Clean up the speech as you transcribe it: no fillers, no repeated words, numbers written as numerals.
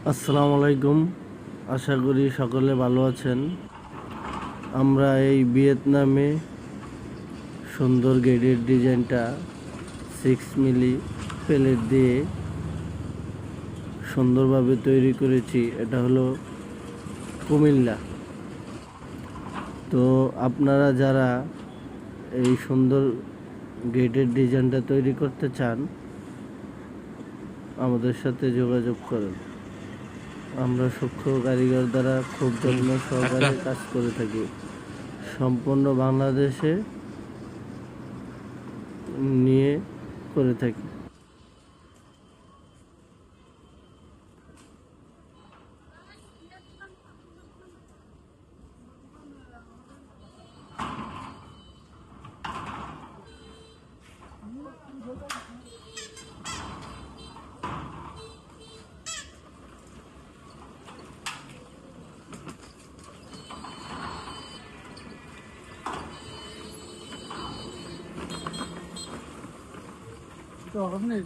আসসালামু আলাইকুম। আশা করি সকলে ভালো আছেন। আমরা এই ভিয়েতনামে সুন্দর গেটের ডিজাইনটা 6 মিলি প্লেট দিয়ে সুন্দরভাবে তৈরি করেছি। এটা হলো কুমিল্লা। তো আপনারা যারা এই সুন্দর গেটের ডিজাইনটা তৈরি করতে চান, আমাদের সাথে যোগাযোগ করেন। আমরা সূক্ষ্ম কারিগর দ্বারা খুব যত্ন সহকারে কাজ করে থাকি। সম্পূর্ণ বাংলাদেশে নিয়ে করে থাকি। তো নেই